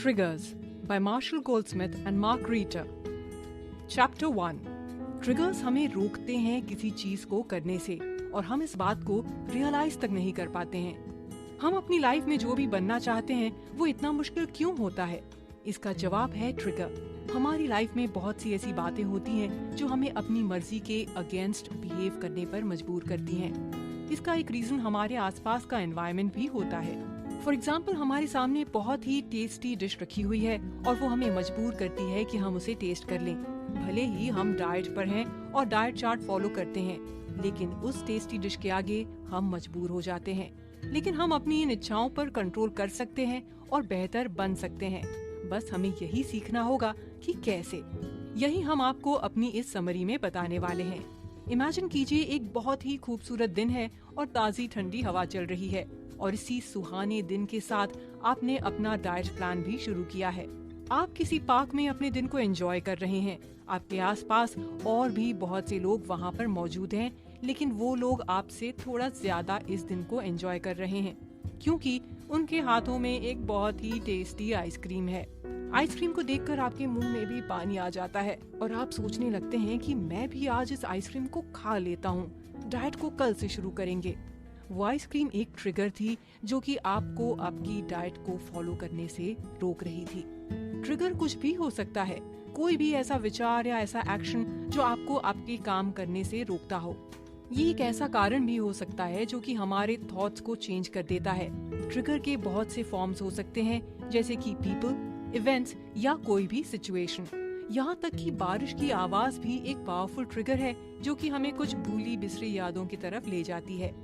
Triggers by Marshall Goldsmith and Mark Reiter. Chapter 1. Triggers हमें रोकते हैं किसी चीज को करने से और हम इस बात को रियलाइज तक नहीं कर पाते हैं। हम अपनी लाइफ में जो भी बनना चाहते हैं वो इतना मुश्किल क्यों होता है? इसका जवाब है ट्रिगर। हमारी लाइफ में बहुत सी ऐसी बातें होती हैं जो हमें अपनी मर्जी के अगेंस्ट बिहेव करने पर मजबूर करती हैं। इसका एक रीजन हमारे आसपास का एनवायरनमेंट भी होता है। फॉर एग्जाम्पल, हमारे सामने बहुत ही टेस्टी डिश रखी हुई है और वो हमें मजबूर करती है कि हम उसे टेस्ट कर लें। भले ही हम डाइट पर हैं और डाइट चार्ट फॉलो करते हैं, लेकिन उस टेस्टी डिश के आगे हम मजबूर हो जाते हैं। लेकिन हम अपनी इन इच्छाओं पर कंट्रोल कर सकते हैं और बेहतर बन सकते हैं। बस हमें यही सीखना होगा कि कैसे। यही हम आपको अपनी इस समरी में बताने वाले हैं। इमेजिन कीजिए, एक बहुत ही खूबसूरत दिन है और ताज़ी ठंडी हवा चल रही है और इसी सुहाने दिन के साथ आपने अपना डाइट प्लान भी शुरू किया है। आप किसी पार्क में अपने दिन को एंजॉय कर रहे हैं। आपके आसपास और भी बहुत से लोग वहाँ पर मौजूद हैं, लेकिन वो लोग आपसे थोड़ा ज्यादा इस दिन को एंजॉय कर रहे हैं क्योंकि उनके हाथों में एक बहुत ही टेस्टी आइसक्रीम है। आइसक्रीम को देखकर आपके मुंह में भी पानी आ जाता है और आप सोचने लगते हैं कि मैं भी आज इस आइसक्रीम को खा लेता हूँ। डाइट को कल से शुरू करेंगे। वो आइसक्रीम एक ट्रिगर थी जो कि आपको आपकी डाइट को फॉलो करने से रोक रही थी। ट्रिगर कुछ भी हो सकता है, कोई भी ऐसा विचार या ऐसा एक्शन जो आपको आपके काम करने से रोकता हो। ये एक ऐसा कारण भी हो सकता है जो कि हमारे थॉट्स को चेंज कर देता है। ट्रिगर के बहुत से फॉर्म्स हो सकते हैं, जैसे कि पीपल, इवेंट्स या कोई भी सिचुएशन। यहाँ तक कि बारिश की आवाज भी एक पावरफुल ट्रिगर है जो कि हमें कुछ भूली बिसरी यादों की तरफ ले जाती है।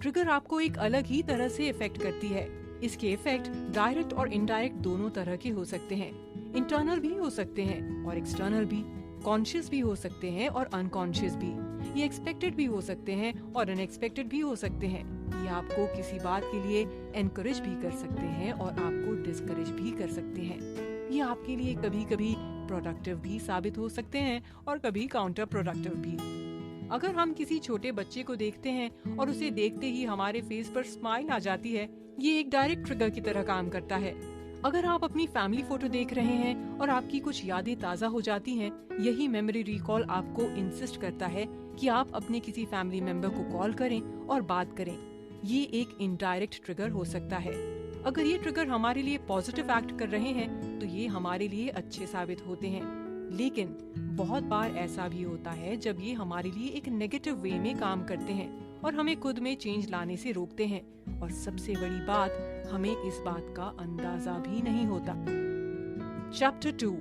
ट्रिगर आपको एक अलग ही तरह से इफेक्ट करती है। इसके इफेक्ट डायरेक्ट और इनडायरेक्ट दोनों तरह के हो सकते हैं। इंटरनल भी हो सकते हैं और एक्सटर्नल भी। कॉन्शियस भी हो सकते हैं और अनकॉन्शियस भी। ये एक्सपेक्टेड भी हो सकते हैं और अनएक्सपेक्टेड भी हो सकते हैं। ये आपको किसी बात के लिए एनकरेज भी कर सकते हैं और आपको डिस्करेज भी कर सकते हैं। ये आपके लिए कभी कभी प्रोडक्टिव भी साबित हो सकते हैं और कभी काउंटर प्रोडक्टिव भी। अगर हम किसी छोटे बच्चे को देखते हैं और उसे देखते ही हमारे फेस पर स्माइल आ जाती है, ये एक डायरेक्ट ट्रिगर की तरह काम करता है। अगर आप अपनी फैमिली फोटो देख रहे हैं और आपकी कुछ यादें ताज़ा हो जाती हैं, यही मेमोरी रिकॉल आपको इंसिस्ट करता है कि आप अपने किसी फैमिली मेंबर को कॉल करें और बात करें। ये एक इनडायरेक्ट ट्रिगर हो सकता है। अगर ये ट्रिगर हमारे लिए पॉजिटिव एक्ट कर रहे हैं तो ये हमारे लिए अच्छे साबित होते हैं। लेकिन बहुत बार ऐसा भी होता है जब ये हमारे लिए एक नेगेटिव वे में काम करते हैं और हमें खुद में चेंज लाने से रोकते हैं। और सबसे बड़ी बात, हमें इस बात का अंदाजा भी नहीं होता। चैप्टर 2.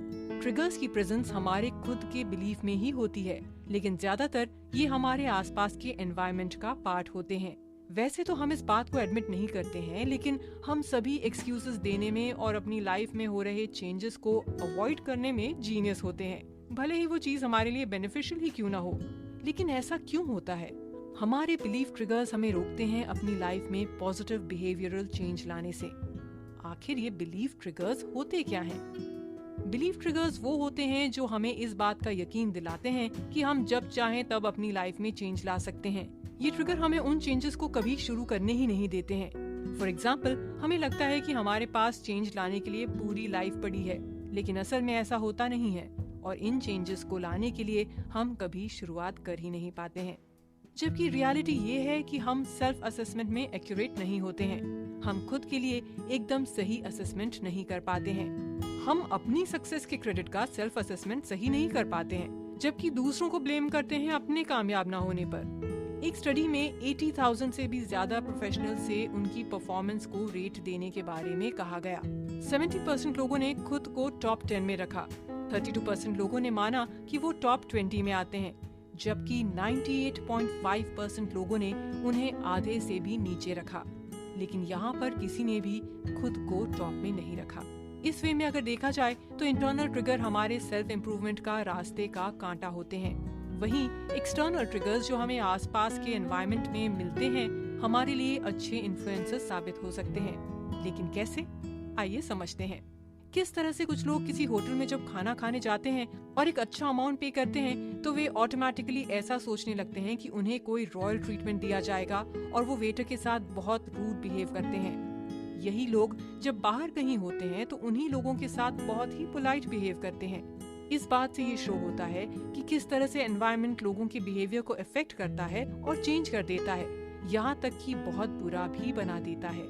ट्रिगर्स की प्रेजेंस हमारे खुद के बिलीफ में ही होती है, लेकिन ज्यादातर ये हमारे आसपास के एनवायरनमेंट का पार्ट होते हैं। वैसे तो हम इस बात को एडमिट नहीं करते हैं, लेकिन हम सभी एक्सक्यूजेस देने में और अपनी लाइफ में हो रहे चेंजेस को अवॉइड करने में जीनियस होते हैं, भले ही वो चीज हमारे लिए बेनिफिशियल ही क्यों ना हो। लेकिन ऐसा क्यों होता है? हमारे बिलीफ ट्रिगर्स हमें रोकते हैं अपनी लाइफ में पॉजिटिव बिहेवियरल चेंज लाने से। आखिर ये बिलीफ ट्रिगर्स होते क्या हैं? बिलीफ ट्रिगर्स वो होते हैं जो हमें इस बात का यकीन दिलाते हैं कि हम जब चाहें तब अपनी लाइफ में चेंज ला सकते हैं। ये ट्रिगर हमें उन चेंजेस को कभी शुरू करने ही नहीं देते हैं। फॉर एग्जाम्पल, हमें लगता है कि हमारे पास चेंज लाने के लिए पूरी लाइफ पड़ी है, लेकिन असल में ऐसा होता नहीं है और इन चेंजेस को लाने के लिए हम कभी शुरुआत कर ही नहीं पाते हैं। जबकि रियलिटी ये है कि हम सेल्फ असेसमेंट में एक्यूरेट नहीं होते हैं। हम खुद के लिए एकदम सही असेसमेंट नहीं कर पाते हैं। हम अपनी सक्सेस के क्रेडिट का सेल्फ असेसमेंट सही नहीं कर पाते हैं, जबकि दूसरों को ब्लेम करते हैं अपने कामयाब ना होने पर। एक स्टडी में 80,000 से भी ज्यादा प्रोफेशनल से उनकी परफॉर्मेंस को रेट देने के बारे में कहा गया। 70% लोगों ने खुद को टॉप 10 में रखा। 32% लोगों ने माना कि वो टॉप 20 में आते हैं, जबकि 98.5% लोगों ने उन्हें आधे से भी नीचे रखा। लेकिन यहाँ पर किसी ने भी खुद को टॉप में नहीं रखा। इस वे में अगर देखा जाए तो इंटरनल ट्रिगर हमारे सेल्फ इम्प्रूवमेंट का रास्ते का कांटा होते हैं। वहीं एक्सटर्नल ट्रिगर्स जो हमें आसपास के एनवायरनमेंट में मिलते हैं, हमारे लिए अच्छे इन्फ्लुएंसर्स साबित हो सकते हैं। लेकिन कैसे? आइए समझते हैं। किस तरह से कुछ लोग किसी होटल में जब खाना खाने जाते हैं और एक अच्छा अमाउंट पे करते हैं तो वे ऑटोमेटिकली ऐसा सोचने लगते हैं कि उन्हें कोई रॉयल ट्रीटमेंट दिया जाएगा और वो वेटर के साथ बहुत रूड बिहेव करते हैं। यही लोग जब बाहर कहीं होते हैं तो उन्हीं लोगों के साथ बहुत ही पोलाइट बिहेव करते हैं। इस बात से ये शो होता है कि किस तरह से एनवायरनमेंट लोगों के बिहेवियर को इफेक्ट करता है और चेंज कर देता है, यहाँ तक कि बहुत बुरा भी बना देता है।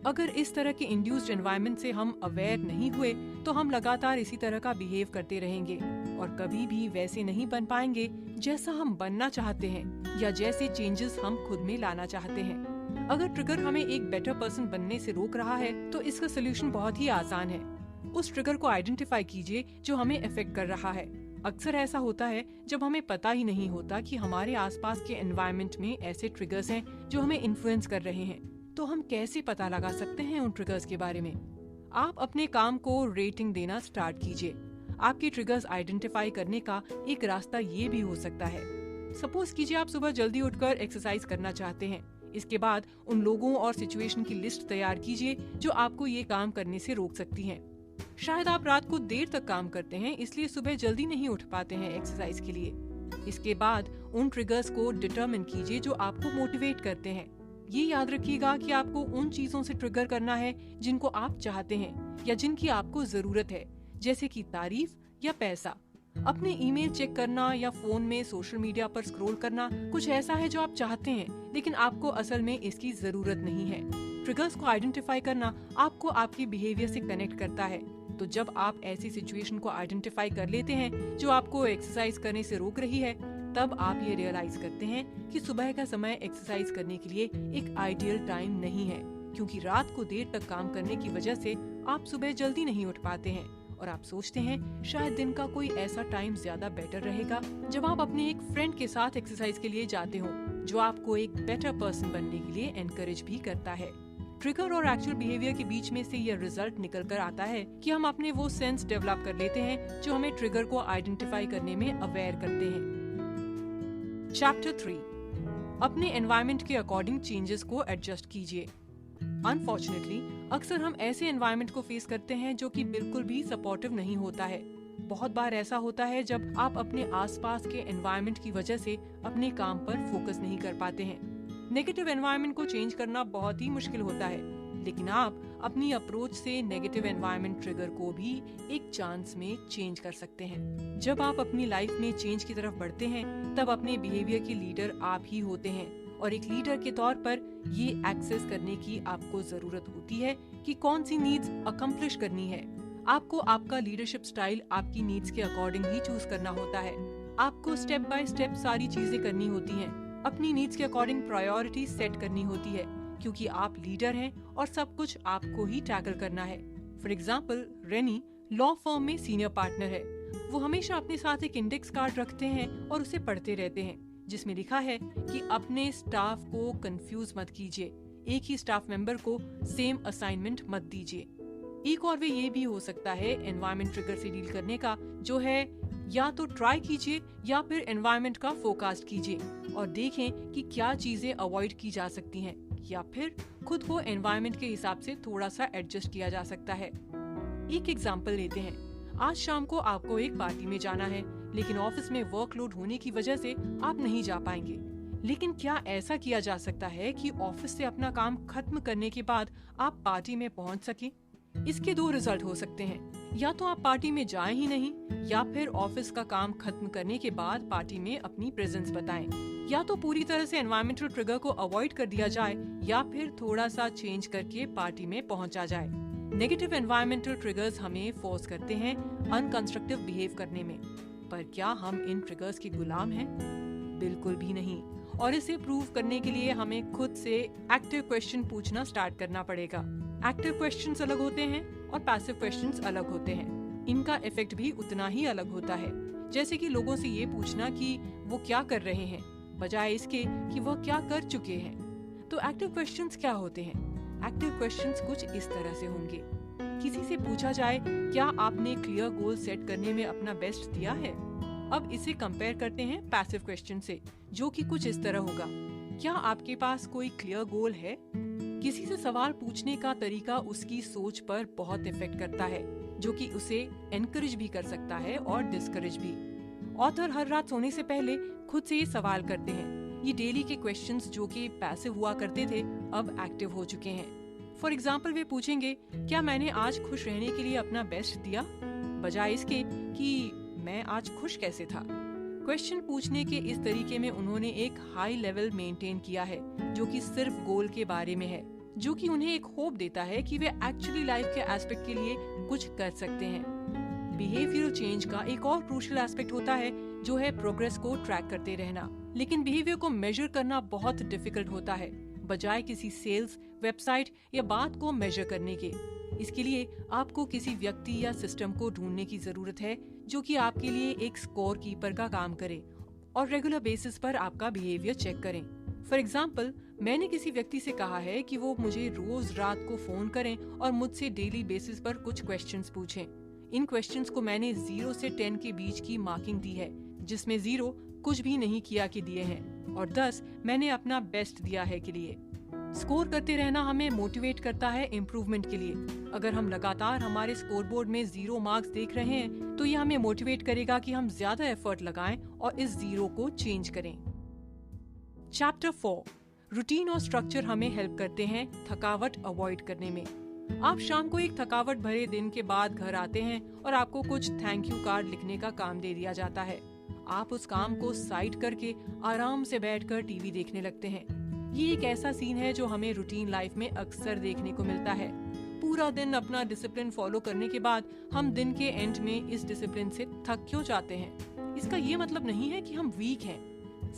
अगर इस तरह के इंड्यूस्ड एनवायरनमेंट से हम अवेयर नहीं हुए तो हम लगातार इसी तरह का बिहेव करते रहेंगे और कभी भी वैसे नहीं बन पाएंगे जैसा हम बनना चाहते हैं या जैसे चेंजेस हम खुद में लाना चाहते हैं। अगर ट्रिगर हमें एक बेटर पर्सन बनने से रोक रहा है तो इसका सोल्यूशन बहुत ही आसान है। उस ट्रिगर को आइडेंटिफाई कीजिए जो हमें इफेक्ट कर रहा है। अक्सर ऐसा होता है जब हमें पता ही नहीं होता कि हमारे आसपास के एनवायरनमेंट में ऐसे ट्रिगर्स हैं जो हमें इन्फ्लुएंस कर रहे हैं। तो हम कैसे पता लगा सकते हैं उन ट्रिगर्स के बारे में? आप अपने काम को रेटिंग देना स्टार्ट कीजिए। आपके ट्रिगर्स आइडेंटिफाई करने का एक रास्ता ये भी हो सकता है। सपोज कीजिए आप सुबह जल्दी उठकर एक्सरसाइज करना चाहते हैं। इसके बाद उन लोगों और सिचुएशन की लिस्ट तैयार कीजिए जो आपको ये काम करने से रोक सकती हैं। शायद आप रात को देर तक काम करते हैं, इसलिए सुबह जल्दी नहीं उठ पाते हैं एक्सरसाइज के लिए। इसके बाद उन ट्रिगर्स को डिटरमिन कीजिए जो आपको मोटिवेट करते हैं। ये याद रखिएगा कि आपको उन चीजों से ट्रिगर करना है जिनको आप चाहते हैं या जिनकी आपको जरूरत है, जैसे कि तारीफ या पैसा। अपने ईमेल चेक करना या फोन में सोशल मीडिया पर स्क्रॉल करना कुछ ऐसा है जो आप चाहते हैं लेकिन आपको असल में इसकी जरूरत नहीं है। ट्रिगर्स को आइडेंटिफाई करना आपको आपके बिहेवियर से कनेक्ट करता है। तो जब आप ऐसी सिचुएशन को आइडेंटिफाई कर लेते हैं जो आपको एक्सरसाइज करने से रोक रही है, तब आप ये रियलाइज करते हैं कि सुबह का समय एक्सरसाइज करने के लिए एक आइडियल टाइम नहीं है, क्योंकि रात को देर तक काम करने की वजह से आप सुबह जल्दी नहीं उठ पाते हैं और आप सोचते हैं शायद दिन का कोई ऐसा टाइम ज्यादा बेटर रहेगा जब आप अपने एक फ्रेंड के साथ एक्सरसाइज के लिए जाते हो, जो आपको एक बेटर पर्सन बनने के लिए एनकरेज भी करता है। ट्रिगर और एक्चुअल बिहेवियर के बीच में से यह रिजल्ट निकल कर आता है कि हम अपने वो सेंस डेवलप कर लेते हैं जो हमें ट्रिगर को आइडेंटिफाई करने में अवेयर करते हैं। चैप्टर 3, अपने एनवायरनमेंट के अकॉर्डिंग चेंजेस को एडजस्ट कीजिए। अनफॉर्चुनेटली अक्सर हम ऐसे एनवायरनमेंट को फेस करते हैं जो कि बिल्कुल भी सपोर्टिव नहीं होता है। बहुत बार ऐसा होता है जब आप अपने आसपास के एनवायरनमेंट की वजह से अपने काम पर फोकस नहीं कर पाते हैं। नेगेटिव एनवायरनमेंट को चेंज करना बहुत ही मुश्किल होता है, लेकिन आप अपनी अप्रोच से नेगेटिव एनवायरनमेंट ट्रिगर को भी एक चांस में चेंज कर सकते हैं। जब आप अपनी लाइफ में चेंज की तरफ बढ़ते हैं, तब अपने बिहेवियर के लीडर आप ही होते हैं और एक लीडर के तौर पर ये एक्सेस करने की आपको जरूरत होती है कि कौन सी नीड्स अकम्प्लिश करनी है। आपको आपका लीडरशिप स्टाइल आपकी नीड्स के अकॉर्डिंग ही चूज करना होता है। आपको स्टेप बाय स्टेप सारी चीजें करनी होती हैं। अपनी नीड्स के अकॉर्डिंग प्रायोरिटी सेट करनी होती है, क्योंकि आप लीडर हैं और सब कुछ आपको ही टैकल करना है। For example, rainy law firm में सीनियर पार्टनर है। वो हमेशा अपने साथ एक इंडेक्स कार्ड रखते हैं और उसे पढ़ते रहते हैं, जिसमें लिखा है कि अपने स्टाफ को कंफ्यूज मत कीजिए, एक ही स्टाफ मेंबर को सेम असाइनमेंट मत दीजिए। एक और वे ये भी हो सकता है एनवायरनमेंट ट्रिगर से डील करने का, जो है या तो ट्राई कीजिए या फिर एनवायरनमेंट का फोरकास्ट कीजिए और देखें कि क्या चीजें अवॉइड की जा सकती हैं या फिर खुद को एनवायरनमेंट के हिसाब से थोड़ा सा एडजस्ट किया जा सकता है। एक एग्जांपल लेते हैं। आज शाम को आपको एक पार्टी में जाना है, लेकिन ऑफिस में वर्कलोड होने की वजह से आप नहीं जा पाएंगे। लेकिन क्या ऐसा किया जा सकता है कि ऑफिस से अपना काम खत्म करने के बाद आप पार्टी में पहुंच सकें? इसके दो रिजल्ट हो सकते हैं, या तो आप पार्टी में जाएं ही नहीं, या फिर ऑफिस का काम खत्म करने के बाद पार्टी में अपनी प्रेजेंस बताएं। या तो पूरी तरह से एनवायरमेंटल ट्रिगर को अवॉइड कर दिया जाए या फिर थोड़ा सा चेंज करके पार्टी में पहुंचा जाए। नेगेटिव एनवायरमेंटल ट्रिगर्स हमें फोर्स करते हैं अनकंस्ट्रक्टिव बिहेव करने में, पर क्या हम इन ट्रिगर्स के गुलाम हैं? बिल्कुल भी नहीं। और इसे प्रूव करने के लिए हमें खुद से एक्टिव क्वेश्चन पूछना स्टार्ट करना पड़ेगा। एक्टिव क्वेश्चंस अलग होते हैं और पैसिव क्वेश्चंस अलग होते हैं। इनका इफेक्ट भी उतना ही अलग होता है, जैसे कि लोगों से ये पूछना कि वो क्या कर रहे हैं, बजाय इसके कि वह क्या कर चुके हैं। तो एक्टिव क्वेश्चंस क्या होते हैं? एक्टिव क्वेश्चंस कुछ इस तरह से होंगे। किसी से पूछा जाए, क्या आपने क्लियर गोल सेट करने में अपना बेस्ट दिया है? अब इसे कंपेयर करते हैं पैसिव क्वेश्चन से, जो कि कुछ इस तरह होगा, क्या आपके पास कोई क्लियर गोल है? किसी से सवाल पूछने का तरीका उसकी सोच पर बहुत इफेक्ट करता है, जो कि उसे एनकरेज भी कर सकता है और डिस्करेज भी। ऑथर हर रात सोने से पहले खुद से ये सवाल करते हैं। ये डेली के क्वेश्चंस जो कि पैसिव हुआ करते थे, अब एक्टिव हो चुके हैं। फॉर एग्जाम्पल वे पूछेंगे, क्या मैंने आज खुश रहने के लिए अपना बेस्ट दिया, बजाय इसके कि मैं आज खुश कैसे था। क्वेश्चन पूछने के इस तरीके में उन्होंने एक हाई लेवल मेंटेन किया है जो कि सिर्फ गोल के बारे में है, जो कि उन्हें एक होप देता है कि वे एक्चुअली लाइफ के एस्पेक्ट के लिए कुछ कर सकते हैं। बिहेवियर चेंज का एक और क्रूशियल एस्पेक्ट होता है जो है प्रोग्रेस को ट्रैक करते रहना, लेकिन बिहेवियर को मेजर करना बहुत डिफिकल्ट होता है बजाय किसी सेल्स, वेबसाइट या बात को मेजर करने के। इसके लिए आपको किसी व्यक्ति या सिस्टम को ढूंढने की जरूरत है जो कि आपके लिए एक स्कोर कीपर का काम करे और रेगुलर बेसिस पर आपका बिहेवियर चेक करें। फॉर एग्जाम्पल, मैंने किसी व्यक्ति से कहा है कि वो मुझे रोज रात को फोन करें और मुझसे डेली बेसिस पर कुछ क्वेश्चंस पूछें। इन क्वेश्चंस को मैंने 0 से 10 के बीच की मार्किंग दी है, जिसमें 0 कुछ भी नहीं किया के दिए हैं और 10 मैंने अपना बेस्ट दिया है के लिए। स्कोर करते रहना हमें मोटिवेट करता है इम्प्रूवमेंट के लिए। अगर हम लगातार हमारे स्कोरबोर्ड में 0 मार्क्स देख रहे हैं तो ये हमें मोटिवेट करेगा कि हम ज्यादा एफर्ट लगाएं और इस 0 को चेंज करें। चैप्टर 4, रूटीन और स्ट्रक्चर हमें हेल्प करते हैं थकावट अवॉइड करने में। आप शाम को एक थकावट भरे दिन के बाद घर आते हैं और आपको कुछ थैंक यू कार्ड लिखने का काम दे दिया जाता है। आप उस काम को साइड करके आराम से बैठकर टीवी देखने लगते हैं। ये एक ऐसा सीन है जो हमें रूटीन लाइफ में अक्सर देखने को मिलता है। पूरा दिन अपना डिसिप्लिन फॉलो करने के बाद हम दिन के एंड में इस डिसिप्लिन से थक क्यों जाते हैं। इसका ये मतलब नहीं है कि हम वीक हैं,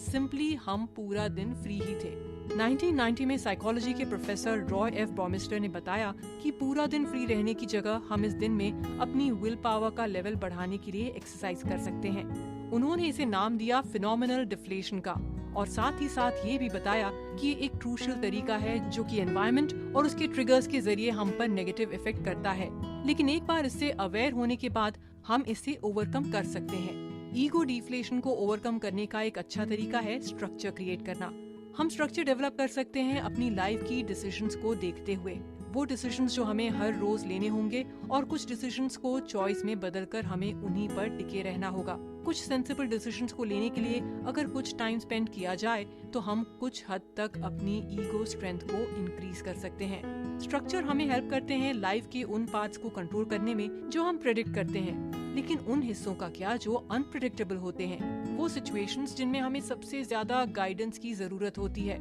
सिंपली हम पूरा दिन फ्री ही थे। 1990 में साइकोलॉजी के प्रोफेसर रॉय एफ ब्रॉमिस्टर ने बताया कि पूरा दिन फ्री रहने की जगह हम इस दिन में अपनी विल पावर का लेवल बढ़ाने के लिए एक्सरसाइज कर सकते हैं। उन्होंने इसे नाम दिया फिनोमिनल डिफ्लेशन का और साथ ही साथ ये भी बताया कि एक क्रूशियल तरीका है जो कि एनवायरनमेंट और उसके ट्रिगर्स के जरिए हम पर नेगेटिव इफेक्ट करता है, लेकिन एक बार इससे अवेयर होने के बाद हम इसे ओवरकम कर सकते हैं। ईगो डिफ्लेशन को ओवरकम करने का एक अच्छा तरीका है स्ट्रक्चर क्रिएट करना। हम स्ट्रक्चर डेवलप कर सकते हैं अपनी लाइफ की डिसीजंस को देखते हुए। वो डिसीजंस जो हमें हर रोज लेने होंगे और कुछ डिसीजंस को चॉइस में बदलकर हमें उन्हीं पर टिके रहना होगा। कुछ सेंसिबल डिसीजंस को लेने के लिए अगर कुछ टाइम स्पेंड किया जाए तो हम कुछ हद तक अपनी ईगो स्ट्रेंथ को इंक्रीज कर सकते हैं। स्ट्रक्चर हमें हेल्प करते हैं लाइफ के उन पार्ट्स को कंट्रोल करने में जो हम प्रेडिक्ट करते हैं, लेकिन उन हिस्सों का क्या जो अनप्रेडिक्टेबल होते हैं, वो सिचुएशंस जिनमें हमें सबसे ज्यादा गाइडेंस की जरूरत होती है।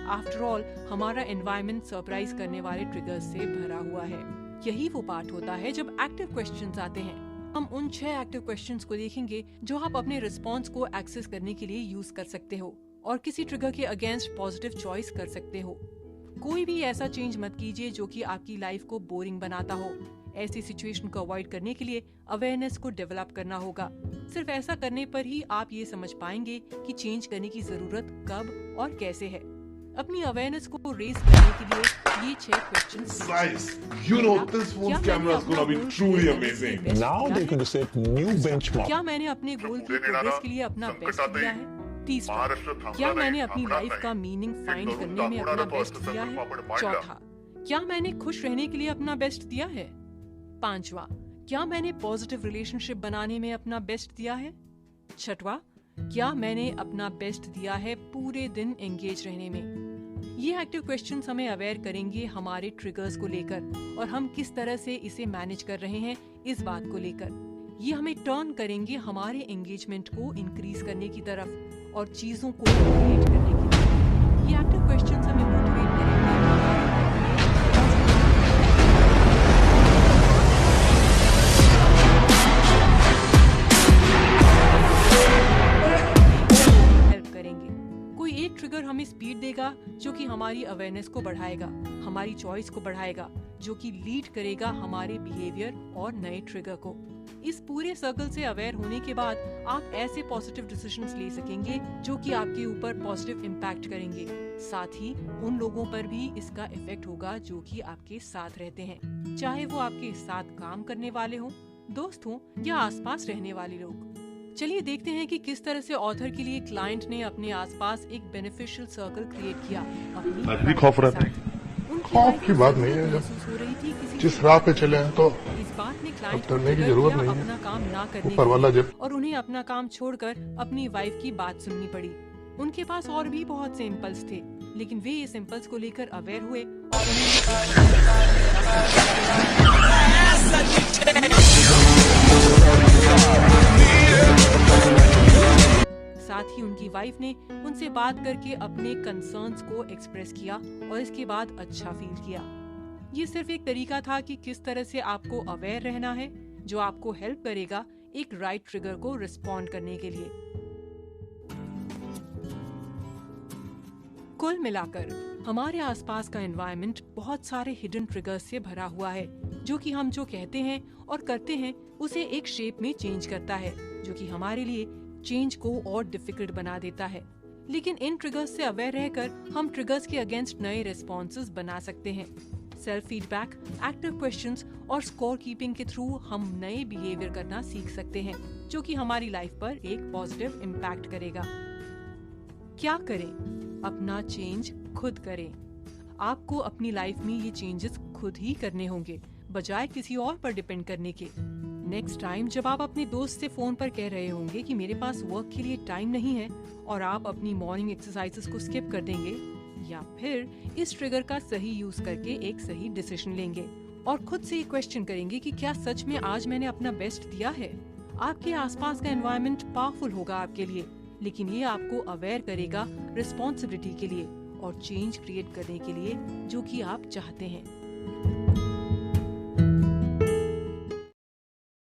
आफ्टर ऑल हमारा एनवायरनमेंट सरप्राइज करने वाले ट्रिगर्स से भरा हुआ है। यही वो पार्ट होता है जब एक्टिव क्वेश्चंस आते हैं। हम उन 6 एक्टिव क्वेश्चंस को देखेंगे जो आप अपने रिस्पॉन्स को एक्सेस करने के लिए यूज कर सकते हो और किसी ट्रिगर के अगेंस्ट पॉजिटिव चॉइस कर सकते हो। कोई भी ऐसा चेंज मत कीजिए जो कि आपकी लाइफ को बोरिंग बनाता हो। ऐसी सिचुएशन को अवॉइड करने के लिए अवेयरनेस को डेवलप करना होगा। सिर्फ ऐसा करने पर ही आप ये समझ पाएंगे कि चेंज करने की जरूरत कब और कैसे है। अपनी अवेयरनेस को रेज करने के लिए ये 6 questions. Guys, you know this phone's camera is gonna be truly amazing. Now they're going to set new benchmark. क्या मैंने अपने गोल की प्रोग्रेस के लिए अपना बेस्ट दिया है? तीसरा, क्या मैंने अपनी लाइफ का मीनिंग फाइंड करने में अपना बेस्ट दिया है? चौथा, क्या मैंने खुश रहने के लिए अपना बेस्ट दिया है? पांचवा, क्या मैंने पॉजिटिव रिलेशनशिप बनाने में अपना बेस्ट दिया है? छठवा, क्या मैंने अपना बेस्ट दिया है पूरे दिन एंगेज रहने में? ये एक्टिव क्वेश्चंस हमें अवेयर करेंगे हमारे ट्रिगर्स को लेकर और हम किस तरह से इसे मैनेज कर रहे हैं इस बात को लेकर। ये हमें टर्न करेंगे हमारे एंगेजमेंट को इंक्रीज करने की तरफ और चीजों को क्रिएट करने की तरफ। ये एक्टिव क्वेश्चंस हमें मोटिवेट करेंगे ट्रिगर हमें स्पीड देगा जो कि हमारी अवेयरनेस को बढ़ाएगा, हमारी चॉइस को बढ़ाएगा, जो कि लीड करेगा हमारे बिहेवियर और नए ट्रिगर को। इस पूरे सर्कल से अवेयर होने के बाद आप ऐसे पॉजिटिव डिसीजंस ले सकेंगे जो कि आपके ऊपर पॉजिटिव इम्पैक्ट करेंगे। साथ ही उन लोगों पर भी इसका इफेक्ट होगा जो कि आपके साथ रहते हैं, चाहे वो आपके साथ काम करने वाले हों, दोस्त हों या आसपास रहने वाले लोग। चलिए देखते हैं कि किस तरह से ऑथर के लिए क्लाइंट ने अपने आसपास एक बेनिफिशियल सर्कल क्रिएट किया। अपनी खौफ रहता है। खौफ की बात नहीं है, जब जिस राह पे चले हैं तो इस बात में क्लाइंट डरने की जरूरत नहीं अपना काम ना करने ऊपर वाला जब और उन्हें अपना काम छोड़कर अपनी वाइफ की बात सुननी पड़ी। उनके पास और भी बहुत से इम्पल्स थे, लेकिन वे इस इम्पल्स को लेकर अवेयर हुए और साथ ही उनकी वाइफ ने उनसे बात करके अपने कंसर्न्स को एक्सप्रेस किया और इसके बाद अच्छा फील किया। ये सिर्फ एक तरीका था कि किस तरह से आपको अवेयर रहना है, जो आपको हेल्प करेगा एक राइट ट्रिगर को रिस्पॉन्ड करने के लिए। कुल मिलाकर हमारे आसपास का एनवायरनमेंट बहुत सारे हिडन ट्रिगर्स से भरा हुआ है, जो कि हम जो कहते हैं और करते हैं उसे एक शेप में चेंज करता है, जो कि हमारे लिए चेंज को और डिफिकल्ट बना देता है। लेकिन इन ट्रिगर्स से अवेयर रहकर हम ट्रिगर्स के अगेंस्ट नए रिस्पॉन्सेस बना सकते हैं। सेल्फ फीडबैक, एक्टिव क्वेश्चंस और स्कोर कीपिंग के थ्रू हम नए बिहेवियर करना सीख सकते हैं, जो कि हमारी लाइफ पर एक पॉजिटिव इम्पैक्ट करेगा। क्या करें? अपना चेंज खुद करें। आपको अपनी लाइफ में ये चेंजेस खुद ही करने होंगे, बजाय किसी और पर डिपेंड करने के। नेक्स्ट टाइम जब आप अपने दोस्त से फोन पर कह रहे होंगे कि मेरे पास वर्क के लिए टाइम नहीं है और आप अपनी मॉर्निंग एक्सरसाइजेस को स्किप कर देंगे, या फिर इस ट्रिगर का सही यूज करके एक सही डिसीजन लेंगे और खुद से क्वेश्चन करेंगे कि क्या सच में आज मैंने अपना बेस्ट दिया है। आपके आसपास का एनवायरनमेंट पावरफुल होगा आपके लिए, लेकिन ये आपको अवेयर करेगा रिस्पॉन्सिबिलिटी के लिए और चेंज क्रिएट करने के लिए, जो कि आप चाहते हैं।